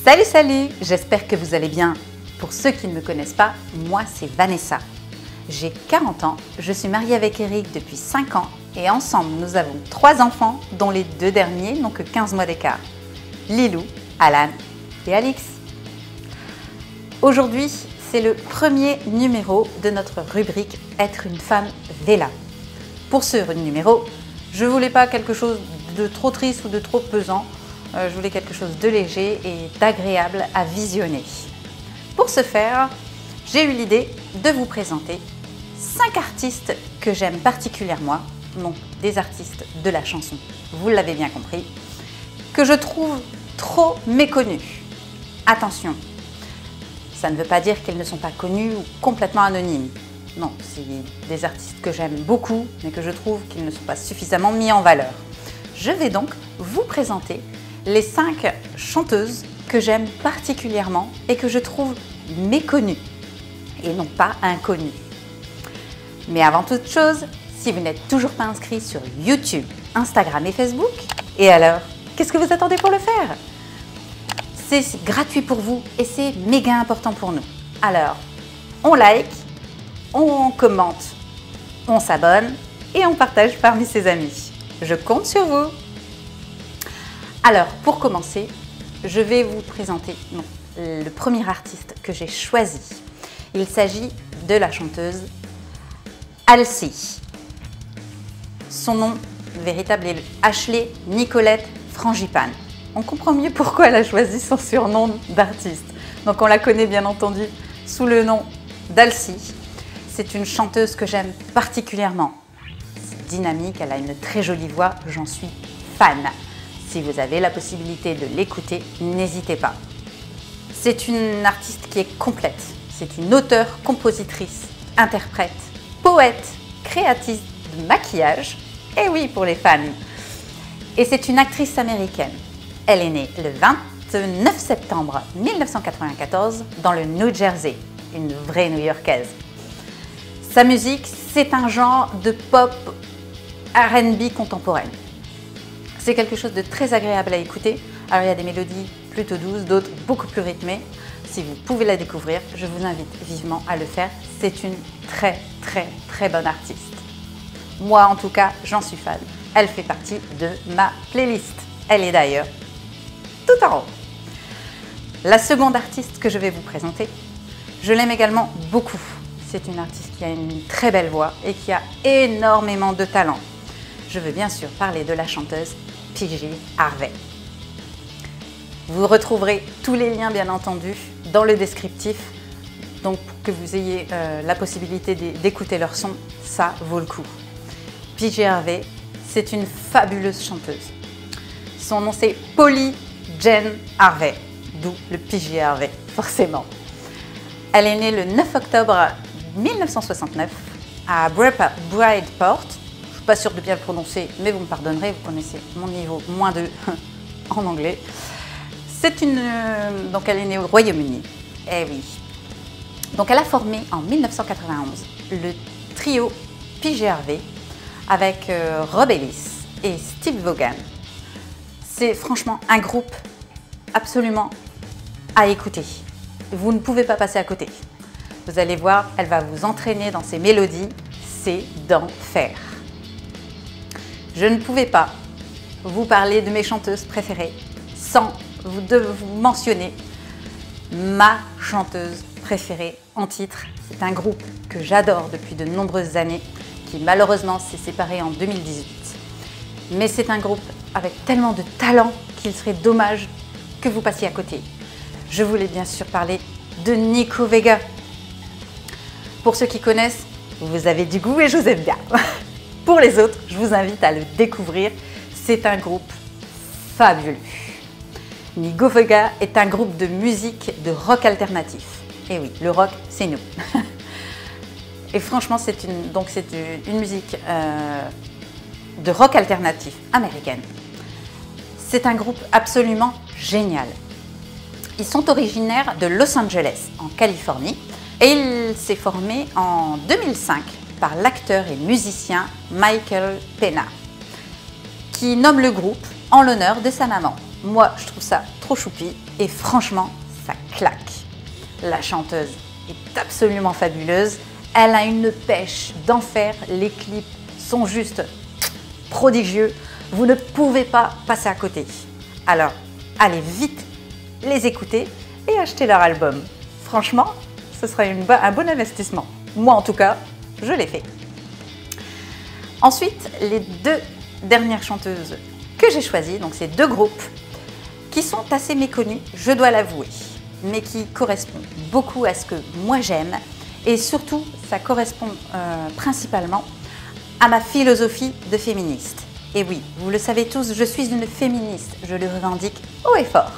Salut, salut! J'espère que vous allez bien. Pour ceux qui ne me connaissent pas, moi c'est Vanessa. J'ai 40 ans, je suis mariée avec Eric depuis 5 ans et ensemble nous avons 3 enfants dont les 2 derniers n'ont que 15 mois d'écart. Lilou, Alan et Alix. Aujourd'hui, c'est le premier numéro de notre rubrique Être une femme Vela. Pour ce numéro, je ne voulais pas quelque chose de trop triste ou de trop pesant. Je voulais quelque chose de léger et d'agréable à visionner. Pour ce faire, j'ai eu l'idée de vous présenter 5 artistes que j'aime particulièrement, donc des artistes de la chanson, vous l'avez bien compris, que je trouve trop méconnus. Attention, ça ne veut pas dire qu'ils ne sont pas connus ou complètement anonymes. Non, c'est des artistes que j'aime beaucoup, mais que je trouve qu'ils ne sont pas suffisamment mis en valeur. Je vais donc vous présenter les 5 chanteuses que j'aime particulièrement et que je trouve méconnues et non pas inconnues. Mais avant toute chose, si vous n'êtes toujours pas inscrit sur YouTube, Instagram et Facebook, et alors, qu'est-ce que vous attendez pour le faire? C'est gratuit pour vous et c'est méga important pour nous. Alors, on like, on commente, on s'abonne et on partage parmi ses amis. Je compte sur vous. Alors, pour commencer, je vais vous présenter le premier artiste que j'ai choisi. Il s'agit de la chanteuse Halsey. Son nom véritable est Ashley Nicolette Frangipane. On comprend mieux pourquoi elle a choisi son surnom d'artiste. Donc on la connaît bien entendu sous le nom d'Halsey. C'est une chanteuse que j'aime particulièrement. C'est dynamique, elle a une très jolie voix, j'en suis fan. Si vous avez la possibilité de l'écouter, n'hésitez pas. C'est une artiste qui est complète. C'est une auteure, compositrice, interprète, poète, créatrice de maquillage, et oui pour les fans. Et c'est une actrice américaine. Elle est née le 29 septembre 1994 dans le New Jersey, une vraie New-Yorkaise. Sa musique, c'est un genre de pop R&B contemporaine. C'est quelque chose de très agréable à écouter. Alors il y a des mélodies plutôt douces, d'autres beaucoup plus rythmées. Si vous pouvez la découvrir, je vous invite vivement à le faire. C'est une très bonne artiste. Moi en tout cas, j'en suis fan. Elle fait partie de ma playlist. Elle est d'ailleurs tout en haut. La seconde artiste que je vais vous présenter, je l'aime également beaucoup. C'est une artiste qui a une très belle voix et qui a énormément de talent. Je veux bien sûr parler de la chanteuse PJ Harvey. Vous retrouverez tous les liens bien entendu dans le descriptif, donc pour que vous ayez la possibilité d'écouter leur son, ça vaut le coup. PJ Harvey, c'est une fabuleuse chanteuse. Son nom c'est Polly Jean Harvey, d'où le PJ Harvey, forcément. Elle est née le 9 octobre 1969 à Bridgeport. Pas sûre de bien le prononcer, mais vous me pardonnerez, vous connaissez mon niveau -2 en anglais. Donc elle est née au Royaume-Uni. Eh oui. Donc elle a formé en 1991 le trio PJ Harvey avec Rob Ellis et Steve Vaughan. C'est franchement un groupe absolument à écouter. Vous ne pouvez pas passer à côté. Vous allez voir, elle va vous entraîner dans ses mélodies, c'est d'enfer. Je ne pouvais pas vous parler de mes chanteuses préférées sans vous mentionner ma chanteuse préférée en titre. C'est un groupe que j'adore depuis de nombreuses années, qui malheureusement s'est séparé en 2018. Mais c'est un groupe avec tellement de talent qu'il serait dommage que vous passiez à côté. Je voulais bien sûr parler de Nico Vega. Pour ceux qui connaissent, vous avez du goût et je vous aime bien. Pour les autres, je vous invite à le découvrir. C'est un groupe fabuleux. Nico Vega est un groupe de musique de rock alternatif. Et oui, le rock, c'est nous. Et franchement, c'est une musique de rock alternatif américaine. C'est un groupe absolument génial. Ils sont originaires de Los Angeles, en Californie, et il s'est formé en 2005 par l'acteur et musicien Michael Pena, qui nomme le groupe en l'honneur de sa maman. Moi, je trouve ça trop choupi et franchement, ça claque. La chanteuse est absolument fabuleuse. Elle a une pêche d'enfer. Les clips sont juste prodigieux. Vous ne pouvez pas passer à côté. Alors, allez vite les écouter et acheter leur album. Franchement, ce sera un bon investissement. Moi, en tout cas, je l'ai fait. Ensuite, les deux dernières chanteuses que j'ai choisies, donc ces deux groupes qui sont assez méconnus, je dois l'avouer, mais qui correspondent beaucoup à ce que moi j'aime et surtout, ça correspond principalement à ma philosophie de féministe. Et oui, vous le savez tous, je suis une féministe, je le revendique haut et fort.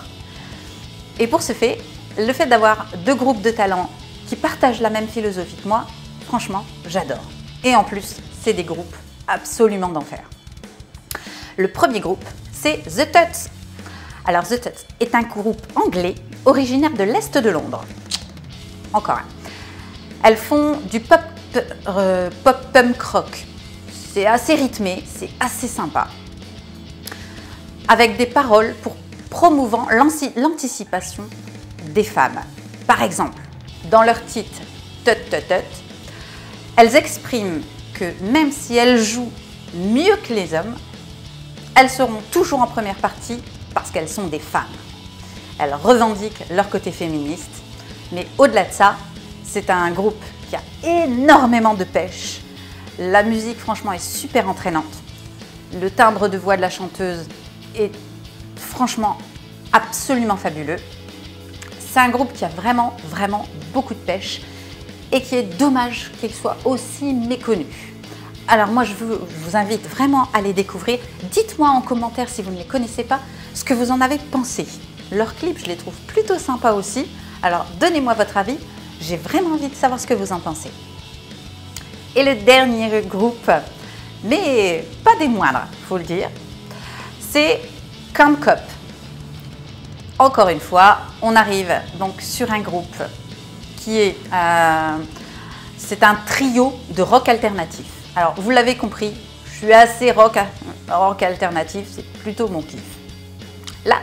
Et pour ce fait, le fait d'avoir deux groupes de talents qui partagent la même philosophie que moi, franchement, j'adore. Et en plus, c'est des groupes absolument d'enfer. Le premier groupe, c'est The Tuts. Alors, The Tuts est un groupe anglais originaire de l'Est de Londres. Encore un. Elles font du pop punk rock. C'est assez rythmé, c'est assez sympa. Avec des paroles pour promouvant l'anticipation des femmes. Par exemple, dans leur titre Tut Tut Tut, elles expriment que même si elles jouent mieux que les hommes, elles seront toujours en première partie parce qu'elles sont des femmes. Elles revendiquent leur côté féministe, mais au-delà de ça, c'est un groupe qui a énormément de pêche. La musique, franchement, est super entraînante. Le timbre de voix de la chanteuse est franchement absolument fabuleux. C'est un groupe qui a vraiment beaucoup de pêche et qui est dommage qu'il soit aussi méconnu. Alors moi, je vous invite vraiment à les découvrir. Dites-moi en commentaire si vous ne les connaissez pas, ce que vous en avez pensé. Leurs clips, je les trouve plutôt sympas aussi. Alors donnez-moi votre avis, j'ai vraiment envie de savoir ce que vous en pensez. Et le dernier groupe, mais pas des moindres, il faut le dire, c'est Camp Cop. Encore une fois, on arrive donc sur un groupe qui est... c'est un trio de rock alternatif. Alors, vous l'avez compris, je suis assez rock alternatif, c'est plutôt mon kiff. Là,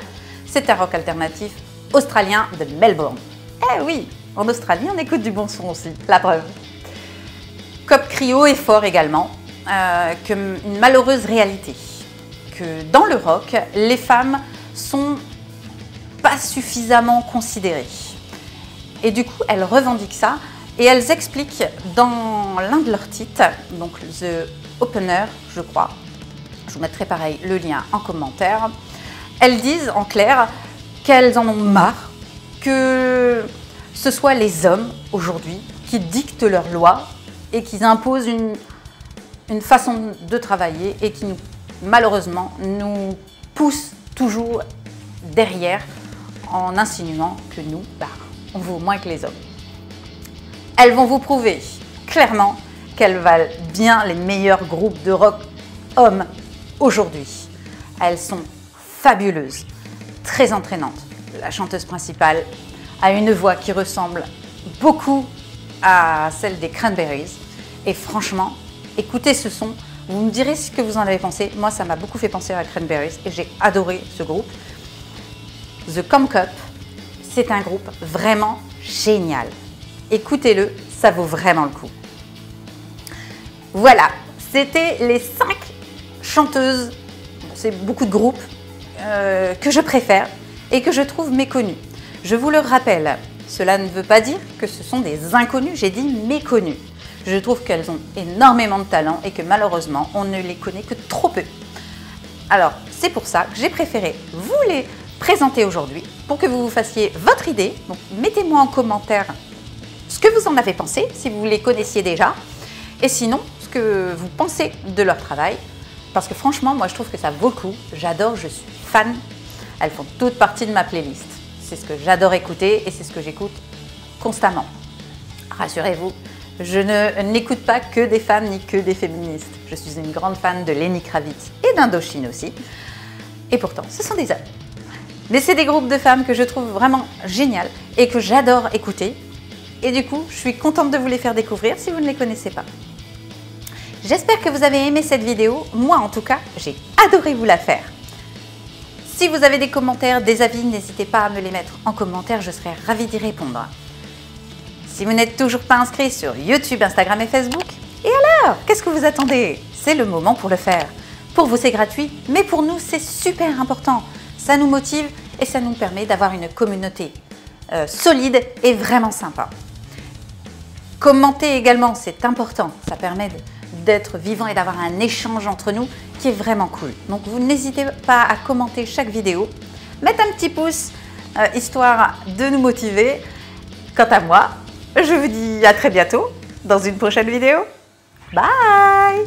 c'est un rock alternatif australien de Melbourne. Eh oui, en Australie, on écoute du bon son aussi, la preuve. Cop Cryo est fort également, une malheureuse réalité. Que dans le rock, les femmes sont pas suffisamment considérées. Et du coup, elles revendiquent ça et elles expliquent dans l'un de leurs titres, donc The Opener, je crois, je vous mettrai pareil le lien en commentaire, elles disent en clair qu'elles en ont marre que ce soit les hommes aujourd'hui qui dictent leurs lois et qui imposent une façon de travailler et qui malheureusement nous poussent toujours derrière en insinuant que nous, on vaut moins que les hommes. Elles vont vous prouver clairement qu'elles valent bien les meilleurs groupes de rock hommes aujourd'hui. Elles sont fabuleuses, très entraînantes. La chanteuse principale a une voix qui ressemble beaucoup à celle des Cranberries. Et franchement, écoutez ce son, vous me direz ce que vous en avez pensé. Moi, ça m'a beaucoup fait penser à Cranberries et j'ai adoré ce groupe. The Camp Cop, c'est un groupe vraiment génial. Écoutez-le, ça vaut vraiment le coup. Voilà, c'était les 5 chanteuses, c'est beaucoup de groupes, que je préfère et que je trouve méconnus. Je vous le rappelle, cela ne veut pas dire que ce sont des inconnus, j'ai dit méconnus. Je trouve qu'elles ont énormément de talent et que malheureusement, on ne les connaît que trop peu. Alors, c'est pour ça que j'ai préféré vous les présenter aujourd'hui pour que vous vous fassiez votre idée. Donc, mettez-moi en commentaire ce que vous en avez pensé, si vous les connaissiez déjà, et sinon, ce que vous pensez de leur travail. Parce que franchement, moi, je trouve que ça vaut le coup. J'adore, je suis fan. Elles font toutes partie de ma playlist. C'est ce que j'adore écouter et c'est ce que j'écoute constamment. Rassurez-vous, je n'écoute pas que des femmes ni que des féministes. Je suis une grande fan de Lenny Kravitz et d'Indochine aussi. Et pourtant, ce sont des hommes. Mais c'est des groupes de femmes que je trouve vraiment géniales et que j'adore écouter. Et du coup, je suis contente de vous les faire découvrir si vous ne les connaissez pas. J'espère que vous avez aimé cette vidéo. Moi, en tout cas, j'ai adoré vous la faire. Si vous avez des commentaires, des avis, n'hésitez pas à me les mettre en commentaire, je serai ravie d'y répondre. Si vous n'êtes toujours pas inscrit sur YouTube, Instagram et Facebook, et alors, qu'est-ce que vous attendez? C'est le moment pour le faire. Pour vous, c'est gratuit, mais pour nous, c'est super important. Ça nous motive et ça nous permet d'avoir une communauté solide et vraiment sympa. Commentez également, c'est important. Ça permet d'être vivant et d'avoir un échange entre nous qui est vraiment cool. Donc, vous n'hésitez pas à commenter chaque vidéo. Mettre un petit pouce, histoire de nous motiver. Quant à moi, je vous dis à très bientôt dans une prochaine vidéo. Bye!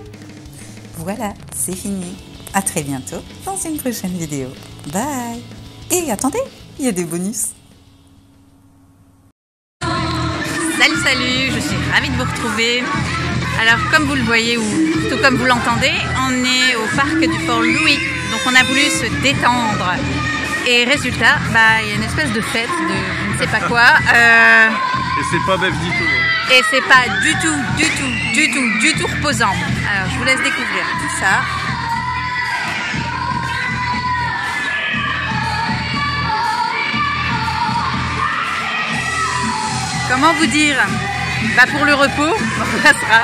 Voilà, c'est fini. À très bientôt dans une prochaine vidéo. Bye! Et attendez, il y a des bonus. Salut, je suis ravie de vous retrouver. Alors comme vous le voyez ou plutôt comme vous l'entendez, on est au parc du Fort Louis. Donc on a voulu se détendre. Et résultat, il y a une espèce de fête de je ne sais pas quoi. Et c'est pas bête du tout. Et c'est pas du tout reposant. Alors je vous laisse découvrir tout ça. Comment vous dire? Pour le repos, on passera.